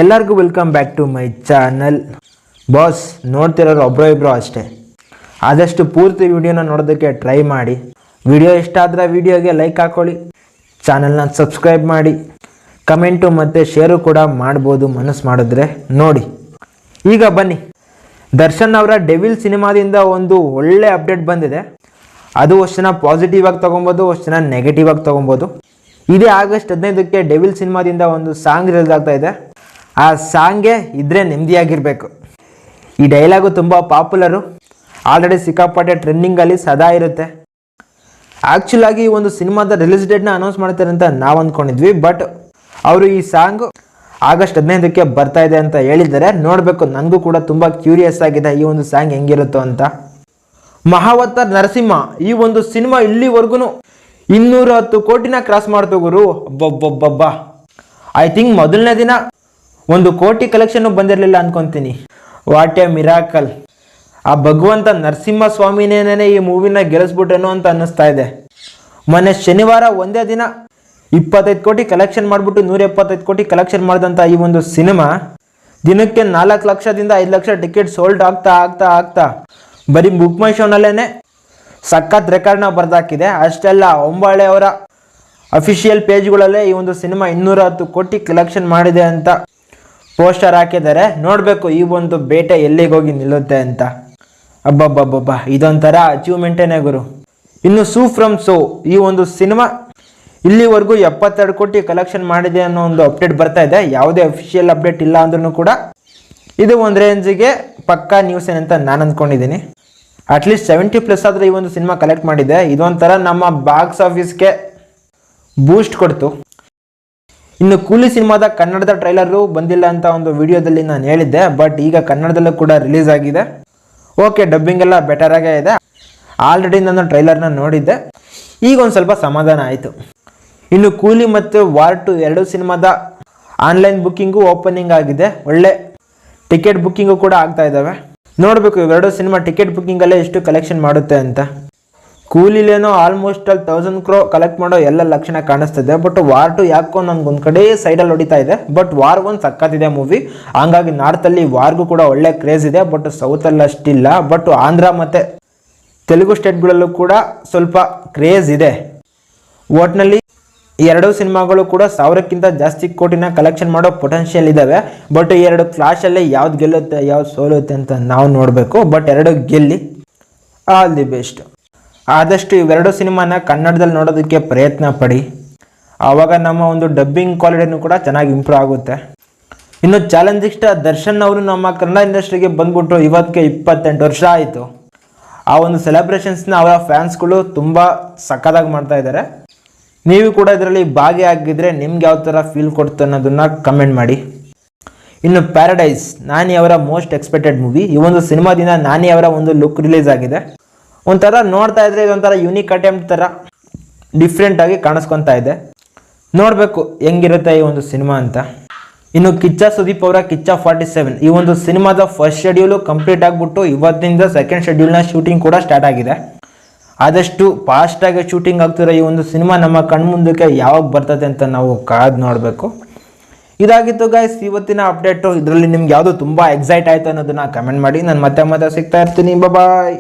ಎಲ್ಲರಿಗೂ welcome back to my channel. Boss, ನೋಡ್ತಿರೋರು ಒಬ್ಬರೋ ಇಬ್ಬರು ಅಷ್ಟೇ. ಆದಷ್ಟು ಪೂರ್ತಿ ವಿಡಿಯೋನ ನೋಡೋದಕ್ಕೆ ಟ್ರೈ ಮಾಡಿ. ವಿಡಿಯೋ ಇಷ್ಟ ಆದರೆ ವಿಡಿಯೋಗೆ ಲೈಕ್ ಹಾಕ್ಕೊಳ್ಳಿ, ಚಾನಲ್ನ ಸಬ್ಸ್ಕ್ರೈಬ್ ಮಾಡಿ, ಕಮೆಂಟು ಮತ್ತು ಶೇರು ಕೂಡ ಮಾಡ್ಬೋದು ಮನಸ್ಸು ಮಾಡಿದ್ರೆ. ನೋಡಿ, ಈಗ ಬನ್ನಿ, ದರ್ಶನ್ ಅವರ ಡೆವಿಲ್ ಸಿನಿಮಾದಿಂದ ಒಂದು ಒಳ್ಳೆ ಅಪ್ಡೇಟ್ ಬಂದಿದೆ. ಅದು ಅಷ್ಟು ಜನ ಪಾಸಿಟಿವ್ ಆಗಿ ತೊಗೊಬೋದು, ಅಷ್ಟು ಜನ ನೆಗೆಟಿವ್ ಆಗಿ ತೊಗೊಬೋದು. ಇದೇ ಆಗಸ್ಟ್ 15ಕ್ಕೆ ಡೆವಿಲ್ ಸಿನಿಮಾದಿಂದ ಒಂದು ಸಾಂಗ್ ರಿಲೀಸ್ ಆಗ್ತಾ ಇದೆ. ಆ ಸಾಂಗ್ಗೆ ಇದ್ರೆ ನೆಮ್ಮದಿಯಾಗಿರಬೇಕು. ಈ ಡೈಲಾಗು ತುಂಬ ಪಾಪ್ಯುಲರು, ಆಲ್ರೆಡಿ ಸಿಕ್ಕಾಪಟ್ಟೆ ಟ್ರೆಂಡಿಂಗಲ್ಲಿ ಸದಾ ಇರುತ್ತೆ. ಆ್ಯಕ್ಚುಲಾಗಿ ಈ ಒಂದು ಸಿನಿಮಾದ ರಿಲೀಸ್ ಡೇಟ್ನ ಅನೌನ್ಸ್ ಮಾಡ್ತಾರೆ ಅಂತ ನಾವು ಅಂದ್ಕೊಂಡಿದ್ವಿ. ಬಟ್ ಅವರು ಈ ಸಾಂಗು ಆಗಸ್ಟ್ 15ಕ್ಕೆ ಬರ್ತಾ ಇದೆ ಅಂತ ಹೇಳಿದ್ದಾರೆ. ನೋಡಬೇಕು, ನನಗೂ ಕೂಡ ತುಂಬ ಕ್ಯೂರಿಯಸ್ ಆಗಿದೆ ಈ ಒಂದು ಸಾಂಗ್ ಹೆಂಗಿರುತ್ತೋ ಅಂತ. ಮಹಾವತಾರ್ ನರಸಿಂಹ ಈ ಒಂದು ಸಿನಿಮಾ ಇಲ್ಲಿವರೆಗೂ 210 ಕೋಟಿನ ಕ್ರಾಸ್ ಮಾಡ್ತು ಗುರು. ಒಬ್ಬೊಬ್ಬೊಬ್ಬ, ಐ ಥಿಂಕ್ ಮೊದಲನೇ ದಿನ 1 ಕೋಟಿ ಕಲೆಕ್ಷನ್ನು ಬಂದಿರಲಿಲ್ಲ ಅನ್ಕೊತೀನಿ. What A miracle. ಆ ಭಗವಂತ ನರಸಿಂಹ ಸ್ವಾಮಿನೇನೇ ಈ ಮೂವಿನ ಗೆಲ್ಲಿಸ್ಬಿಟ್ಟೇನೋ ಅಂತ ಅನ್ನಿಸ್ತಾ ಇದೆ. ಮೊನ್ನೆ ಶನಿವಾರ ಒಂದೇ ದಿನ 25 ಕೋಟಿ ಕಲೆಕ್ಷನ್ ಮಾಡಿಬಿಟ್ಟು 175 ಕೋಟಿ ಕಲೆಕ್ಷನ್ ಮಾಡಿದಂಥ ಈ ಒಂದು ಸಿನಿಮಾ ದಿನಕ್ಕೆ 4 ಲಕ್ಷದಿಂದ 5 ಲಕ್ಷ ಟಿಕೆಟ್ ಸೋಲ್ಡ್ ಆಗ್ತಾ ಆಗ್ತಾ ಆಗ್ತಾ ಬರೀ ಬುಕ್ ಮೈ ಶೋನಲ್ಲೇ ಸಖತ್ ರೆಕಾರ್ಡ್ನ ಬರೆದಾಕಿದೆ. ಅಷ್ಟೆಲ್ಲ ಒಂಬಾಳೆ ಅವರ ಅಫಿಷಿಯಲ್ ಪೇಜ್ಗಳಲ್ಲೇ ಈ ಒಂದು ಸಿನಿಮಾ 210 ಕೋಟಿ ಕಲೆಕ್ಷನ್ ಮಾಡಿದೆ ಅಂತ ಪೋಸ್ಟರ್ ಹಾಕಿದ್ದಾರೆ. ನೋಡಬೇಕು ಈ ಒಂದು ಬೇಟೆ ಎಲ್ಲಿಗೆ ಹೋಗಿ ನಿಲ್ಲುತ್ತೆ ಅಂತ. ಅಬ್ಬಬ್ಬಬ್ಬಬ್ಬ, ಇದೊಂಥರ ಅಚೀವ್ಮೆಂಟೇನೇ ಗುರು. ಇನ್ನು ಸೂ ಫ್ರಮ್ ಸೋ ಈ ಒಂದು ಸಿನಿಮಾ ಇಲ್ಲಿವರೆಗೂ 72 ಕೋಟಿ ಕಲೆಕ್ಷನ್ ಮಾಡಿದೆ ಅನ್ನೋ ಒಂದು ಅಪ್ಡೇಟ್ ಬರ್ತಾ ಇದೆ. ಯಾವುದೇ ಅಫಿಷಿಯಲ್ ಅಪ್ಡೇಟ್ ಇಲ್ಲ ಅಂದ್ರೂ ಕೂಡ ಇದು ಒಂದು ರೇಂಜಿಗೆ ಪಕ್ಕಾ ನ್ಯೂಸ್ ಏನಂತ ನಾನು ಅಂದ್ಕೊಂಡಿದ್ದೀನಿ. ಅಟ್ಲೀಸ್ಟ್ 70+ ಆದರೆ ಈ ಒಂದು ಸಿನಿಮಾ ಕಲೆಕ್ಟ್ ಮಾಡಿದೆ. ಇದೊಂಥರ ನಮ್ಮ ಬಾಕ್ಸ್ ಆಫೀಸ್ಗೆ ಬೂಸ್ಟ್ ಕೊಡ್ತು. ಇನ್ನು ಕೂಲಿ ಸಿನಿಮಾದ ಕನ್ನಡದ ಟ್ರೈಲರು ಬಂದಿಲ್ಲ ಅಂತ ಒಂದು ವಿಡಿಯೋದಲ್ಲಿ ನಾನು ಹೇಳಿದ್ದೆ. ಬಟ್ ಈಗ ಕನ್ನಡದಲ್ಲೂ ಕೂಡ ರಿಲೀಸ್ ಆಗಿದೆ. ಓಕೆ, ಡಬ್ಬಿಂಗ್ ಎಲ್ಲ ಬೆಟರಾಗೇ ಇದೆ. ಆಲ್ರೆಡಿ ನಾನು ಟ್ರೈಲರ್ನ ನೋಡಿದ್ದೆ, ಈಗ ಒಂದು ಸ್ವಲ್ಪ ಸಮಾಧಾನ ಆಯಿತು. ಇನ್ನು ಕೂಲಿ ಮತ್ತು ವಾರ್ 2 2 ಸಿನಿಮಾದ ಆನ್ಲೈನ್ ಬುಕ್ಕಿಂಗು ಓಪನಿಂಗ್ ಆಗಿದೆ. ಒಳ್ಳೆ ಟಿಕೆಟ್ ಬುಕ್ಕಿಂಗು ಕೂಡ ಆಗ್ತಾ ಇದ್ದಾವೆ. ನೋಡಬೇಕು ಇವೆರಡು ಸಿನಿಮಾ ಟಿಕೆಟ್ ಬುಕ್ಕಿಂಗಲ್ಲೇ ಎಷ್ಟು ಕಲೆಕ್ಷನ್ ಮಾಡುತ್ತೆ ಅಂತ. ಕೂಲಿಲೇನೋ ಆಲ್ಮೋಸ್ಟ್ 1000 crore ಕಲೆಕ್ಟ್ ಮಾಡೋ ಎಲ್ಲ ಲಕ್ಷಣ ಕಾಣಿಸ್ತದೆ. ಬಟ್ ವಾರ್ 2 ಯಾಕೋ ನನಗೊಂದು ಕಡೆ ಸೈಡಲ್ಲಿ ಹೊಡಿತಾ ಇದೆ. ಬಟ್ ವಾರ್ 1 ಸಕ್ಕತ್ತಿದೆ ಮೂವಿ. ಹಂಗಾಗಿ ನಾರ್ತಲ್ಲಿ ವಾರ್ಗೂ ಕೂಡ ಒಳ್ಳೆ ಕ್ರೇಜ್ ಇದೆ. ಬಟ್ ಸೌತಲ್ಲಿ ಅಷ್ಟಿಲ್ಲ. ಬಟ್ ಆಂಧ್ರ ಮತ್ತು ತೆಲುಗು ಸ್ಟೇಟ್ಗಳಲ್ಲೂ ಕೂಡ ಸ್ವಲ್ಪ ಕ್ರೇಜ್ ಇದೆ. ಒಟ್ನಲ್ಲಿ ಎರಡೂ ಸಿನಿಮಾಗಳು ಕೂಡ 1000ಕ್ಕಿಂತ ಜಾಸ್ತಿ ಕೋಟಿನ ಕಲೆಕ್ಷನ್ ಮಾಡೋ ಪೊಟೆನ್ಷಿಯಲ್ ಇದ್ದಾವೆ. ಬಟ್ ಈ ಎರಡು ಕ್ಲಾಶಲ್ಲೇ ಯಾವ್ದು ಗೆಲ್ಲುತ್ತೆ ಯಾವ್ದು ಸೋಲುತ್ತೆ ಅಂತ ನಾವು ನೋಡಬೇಕು. ಬಟ್ ಎರಡು ಗೆಲ್ಲಿ, ಆಲ್ ದಿ ಬೆಸ್ಟ್. ಆದಷ್ಟು ಇವೆರಡು ಸಿನಿಮಾನ ಕನ್ನಡದಲ್ಲಿ ನೋಡೋದಕ್ಕೆ ಪ್ರಯತ್ನ ಪಡಿ. ಆವಾಗ ನಮ್ಮ ಒಂದು ಡಬ್ಬಿಂಗ್ ಕ್ವಾಲಿಟಿನೂ ಕೂಡ ಚೆನ್ನಾಗಿ ಇಂಪ್ರೂವ್ ಆಗುತ್ತೆ. ಇನ್ನು ಚಾಲೆಂಜಿಂಗ್ ಸ್ಟಾರ್ ದರ್ಶನ್ ಅವರು ನಮ್ಮ ಕನ್ನಡ ಇಂಡಸ್ಟ್ರಿಗೆ ಬಂದ್ಬಿಟ್ಟು ಇವತ್ತಿಗೆ 28 ವರ್ಷ ಆಯಿತು. ಆ ಒಂದು ಸೆಲೆಬ್ರೇಷನ್ಸ್ನ ಅವರ ಫ್ಯಾನ್ಸ್ಗಳು ತುಂಬ ಸಕ್ಕತ್ತಾಗಿ ಮಾಡ್ತಾ ಇದ್ದಾರೆ. ನೀವು ಕೂಡ ಇದರಲ್ಲಿ ಭಾಗಿಯಾಗಿದ್ದರೆ ನಿಮ್ಗೆ ಯಾವ ಥರ ಫೀಲ್ ಕೊಡ್ತು ಅನ್ನೋದನ್ನು ಕಮೆಂಟ್ ಮಾಡಿ. ಇನ್ನು ಪ್ಯಾರಡೈಸ್ ನಾನಿ ಅವರ ಮೋಸ್ಟ್ ಎಕ್ಸ್ಪೆಕ್ಟೆಡ್ ಮೂವಿ. ಈ ಒಂದು ಸಿನಿಮಾದಿಂದ ನಾನಿ ಅವರ ಒಂದು ಲುಕ್ ರಿಲೀಸ್ ಆಗಿದೆ. ಒಂಥರ ನೋಡ್ತಾ ಇದ್ರೆ ಇದೊಂಥರ ಯೂನಿಕ್ ಅಟೆಂಪ್ಟ್ ಥರ ಡಿಫ್ರೆಂಟಾಗಿ ಕಾಣಿಸ್ಕೊತಾ ಇದೆ. ನೋಡಬೇಕು ಹೆಂಗಿರುತ್ತೆ ಈ ಒಂದು ಸಿನಿಮಾ ಅಂತ. ಇನ್ನು ಕಿಚ್ಚ ಸುದೀಪ್ ಅವರ ಕಿಚ್ಚ 47 ಈ ಒಂದು ಸಿನಿಮಾದ ಫಸ್ಟ್ ಶೆಡ್ಯೂಲು ಕಂಪ್ಲೀಟ್ ಆಗಿಬಿಟ್ಟು ಇವತ್ತಿನಿಂದ ಸೆಕೆಂಡ್ ಶೆಡ್ಯೂಲ್ನ ಶೂಟಿಂಗ್ ಕೂಡ ಸ್ಟಾರ್ಟ್ ಆಗಿದೆ. ಆದಷ್ಟು ಫಾಸ್ಟಾಗಿ ಶೂಟಿಂಗ್ ಆಗ್ತಿರೋ ಈ ಒಂದು ಸಿನಿಮಾ ನಮ್ಮ ಕಣ್ಮುಂದಕ್ಕೆ ಯಾವಾಗ ಬರ್ತದೆ ಅಂತ ನಾವು ಕಾದು ನೋಡಬೇಕು. ಇದಾಗಿತ್ತು ಗೈಸ್ ಇವತ್ತಿನ ಅಪ್ಡೇಟು. ಇದರಲ್ಲಿ ನಿಮ್ಗೆ ಯಾವುದು ತುಂಬ ಎಕ್ಸೈಟ್ ಆಯಿತು ಅನ್ನೋದನ್ನ ಕಮೆಂಟ್ ಮಾಡಿ. ನಾನು ಮತ್ತೆ ಸಿಗ್ತಾ ಇರ್ತೀನಿ. ಬಾಯ್.